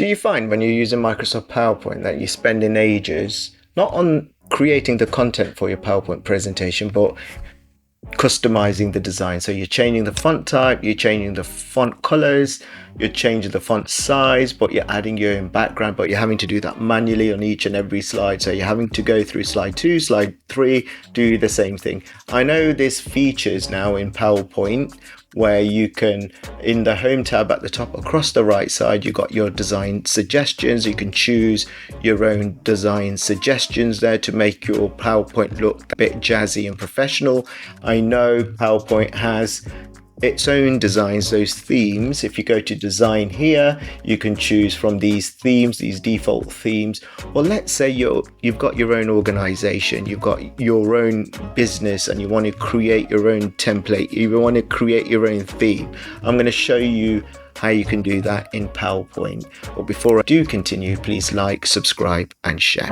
Do you find when you're using Microsoft PowerPoint that you're spending ages not on creating the content for your PowerPoint presentation, but customizing the design? So you're changing the font type, you're changing the font colors, you're changing the font size, but you're adding your own background, but you're having to do that manually on each and every slide. So you're having to go through slide 2, slide 3, do the same thing. I know there's features now in PowerPoint where you can, in the home tab at the top across the right side, you got your design suggestions. You can choose your own design suggestions there to make your PowerPoint look a bit jazzy and professional. I know PowerPoint has its own designs, those themes. If you go to design here, you can choose from these themes, these default themes. Well, let's say you've got your own organization, you've got your own business, and you want to create your own template, you want to create your own theme. I'm going to show you how you can do that in PowerPoint. But before I do continue, please like, subscribe, and share.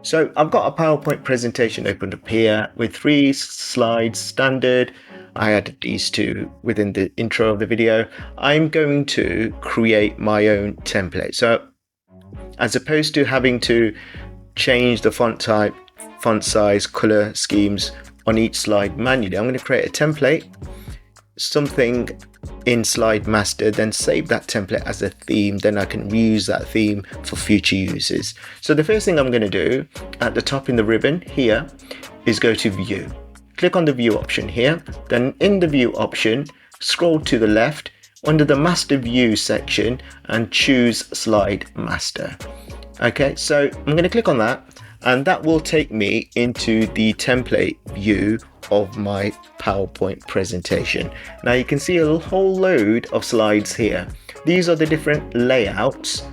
So I've got a PowerPoint presentation opened up here with 3 slides standard. I added these 2 within the intro of the video. I'm going to create my own template. So as opposed to having to change the font type, font size, color schemes on each slide manually, I'm going to create a template, something in Slide Master, then save that template as a theme. Then I can reuse that theme for future uses. So the first thing I'm going to do at the top in the ribbon here is go to View. Click on the View option here. Then in the View option, scroll to the left under the Master View section and choose Slide Master. Okay, so I'm going to click on that, and that will take me into the template view of my PowerPoint presentation. Now you can see a whole load of slides here. These are the different layouts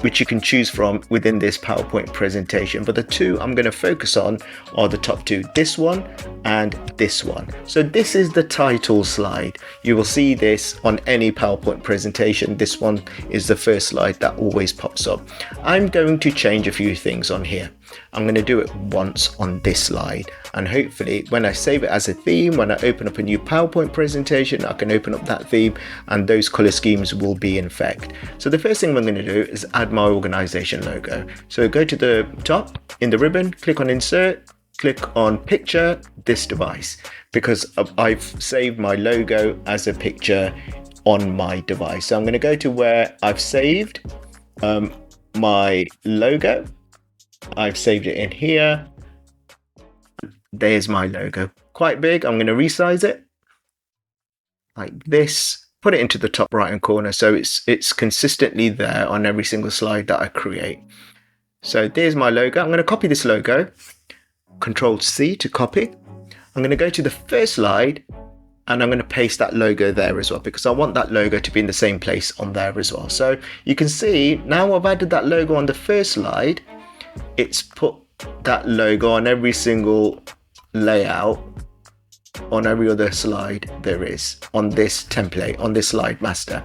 which you can choose from within this PowerPoint presentation, but the 2 I'm going to focus on are the top 2, this one and this one. So this is the title slide. You will see this on any PowerPoint presentation. This one is the first slide that always pops up. I'm going to change a few things on here. I'm going to do it once on this slide, and hopefully when I save it as a theme, when I open up a new PowerPoint presentation, I can open up that theme and those color schemes will be in effect. So the first thing I'm going to do is add my organization logo. So go to the top in the ribbon, click on Insert, click on Picture, this device, because I've saved my logo as a picture on my device. So I'm going to go to where I've saved my logo. I've saved it in here. There's my logo. Quite big. I'm going to resize it like this. Put it into the top right hand corner so it's consistently there on every single slide that I create. So there's my logo. I'm going to copy this logo. Control C to copy. I'm going to go to the first slide and I'm going to paste that logo there as well, because I want that logo to be in the same place on there as well. So you can see now I've added that logo on the first slide. It's put that logo on every single layout on every other slide there is on this template, on this Slide Master.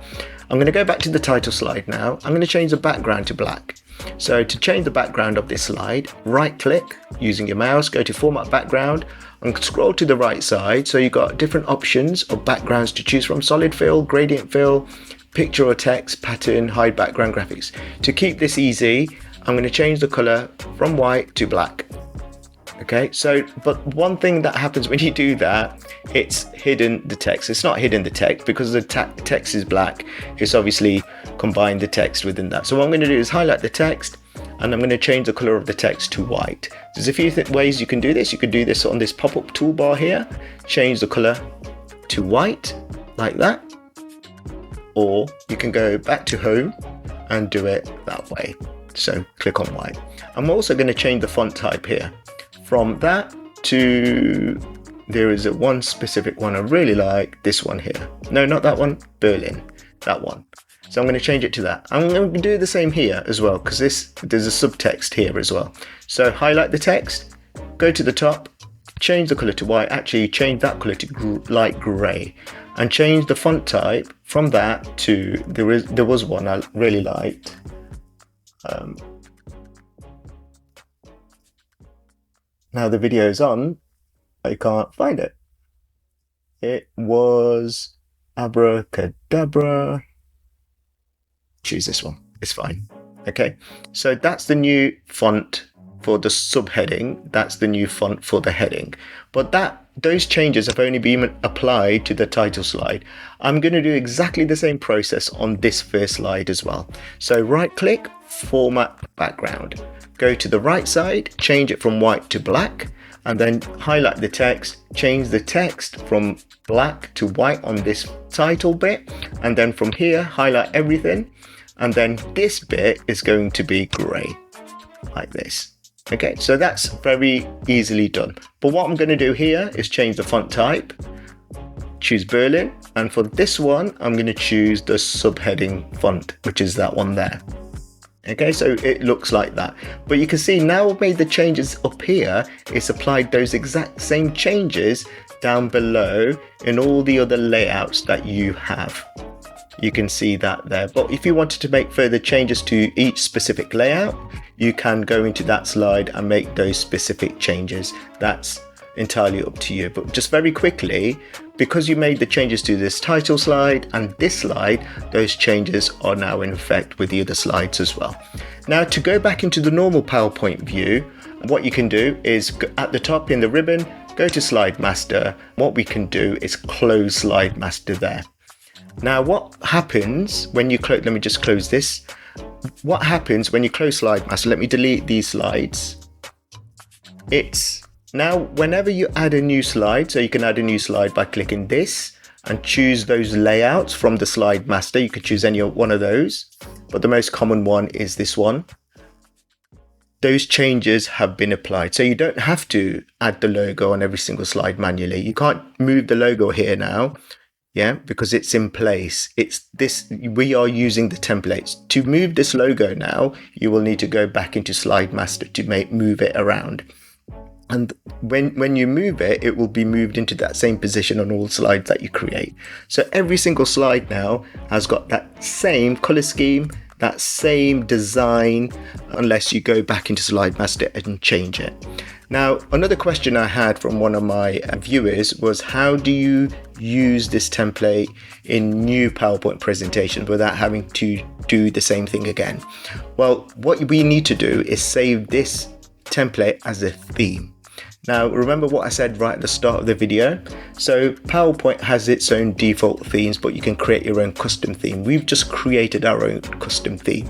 I'm going to go back to the title slide now. I'm going to change the background to black. So to change the background of this slide, right click using your mouse, go to Format Background and scroll to the right side. So you've got different options of backgrounds to choose from: solid fill, gradient fill, picture or text, pattern, hide background graphics. To keep this easy, I'm going to change the color from white to black. Okay, so but one thing that happens when you do that, it's hidden the text. It's not hidden the text because the text is black. It's obviously combined the text within that. So what I'm going to do is highlight the text and I'm going to change the color of the text to white. There's a few ways you can do this. You can do this on this pop-up toolbar here, change the color to white like that, or you can go back to home and do it that way. So click on white. I'm also going to change the font type here. From that to, there is one specific one I really like, this one here. No, not that one, Berlin, that one. So I'm going to change it to that. I'm going to do the same here as well, because there's a subtext here as well. So highlight the text, go to the top, change the color to white, actually change that color to light gray, and change the font type from that to, there was one I really liked. Now the video's on, I can't find it. It was abracadabra. Choose this one, it's fine. Okay, so that's the new font for the subheading. That's the new font for the heading. But those changes have only been applied to the title slide. I'm going to do exactly the same process on this first slide as well. So right click, format background. Go to the right side, change it from white to black, and then highlight the text, change the text from black to white on this title bit, and then from here highlight everything, and then this bit is going to be grey like this. Okay, so that's very easily done. But what I'm going to do here is change the font type, choose Berlin, and for this one I'm going to choose the subheading font, which is that one there. Okay, so it looks like that, but you can see now I've made the changes up here. It's applied those exact same changes down below in all the other layouts that you have. You can see that there, but if you wanted to make further changes to each specific layout, you can go into that slide and make those specific changes. That's entirely up to you. But just very quickly, because you made the changes to this title slide and this slide, those changes are now in effect with the other slides as well. Now to go back into the normal PowerPoint view, what you can do is at the top in the ribbon, go to Slide Master. What we can do is close Slide Master there. Now what happens when you close, let me just close this. What happens when you close Slide Master, let me delete these slides. It's now whenever you add a new slide, so you can add a new slide by clicking this and choose those layouts from the Slide Master. You could choose any one of those, but the most common one is this one. Those changes have been applied. So you don't have to add the logo on every single slide manually. You can't move the logo here now. Yeah, because it's in place. It's this, we are using the templates. To move this logo now, you will need to go back into Slide Master to move it around. And when you move it, it will be moved into that same position on all slides that you create. So every single slide now has got that same color scheme, that same design, unless you go back into Slide Master and change it. Now, another question I had from one of my viewers was, how do you use this template in new PowerPoint presentations without having to do the same thing again? Well, what we need to do is save this template as a theme. Now, remember what I said right at the start of the video? So PowerPoint has its own default themes, but you can create your own custom theme. We've just created our own custom theme.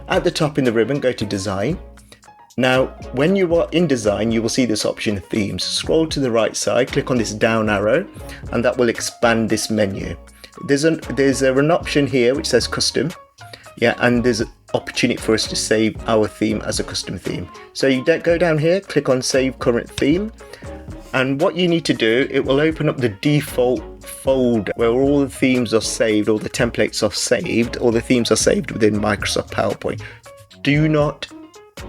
At the top in the ribbon, go to Design. Now, when you are in Design, you will see this option Themes. Scroll to the right side, click on this down arrow, and that will expand this menu. There's an option here which says Custom. Yeah, and there's an opportunity for us to save our theme as a custom theme. So you go down here, click on Save Current Theme, and what you need to do, it will open up the default folder where all the themes are saved, all the templates are saved, all the themes are saved within Microsoft PowerPoint. Do not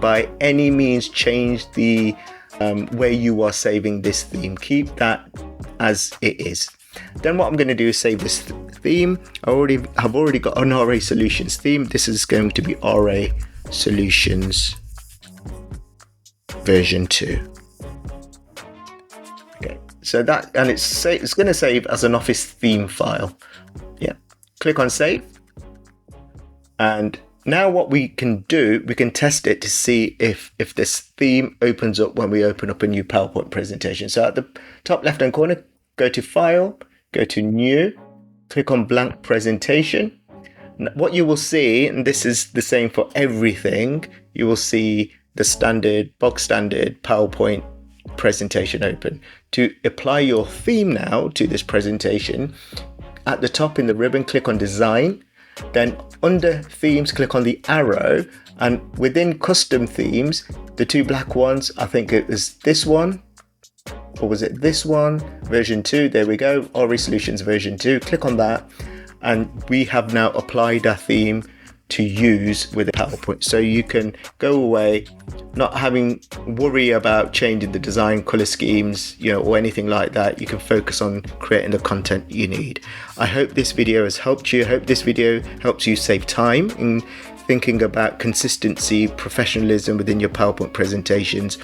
by any means change the where you are saving this theme. Keep that as it is. Then what I'm going to do is save this theme. I've already got an RA Solutions theme. This is going to be RA Solutions version 2. Okay, so that, and it's going to save as an Office theme file. Yeah, click on Save, and now what we can do, we can test it to see if this theme opens up when we open up a new PowerPoint presentation. So at the top left hand corner, go to File, go to New, click on Blank Presentation. What you will see, and this is the same for everything, you will see the bog standard PowerPoint presentation open. To apply your theme now to this presentation, at the top in the ribbon, click on Design. Then under Themes, click on the arrow, and within Custom Themes, the two black ones, I think it was this one, or was it this one? Version 2, there we go, RA Solutions version 2. Click on that, and we have now applied our theme to use with PowerPoint. So you can go away not having worry about changing the design, color schemes, or anything like that. You can focus on creating the content you need. I hope this video has helped you. I hope this video helps you save time in thinking about consistency, professionalism within your PowerPoint presentations,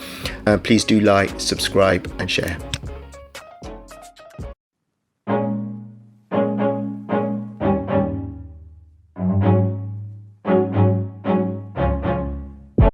please do like, subscribe and share.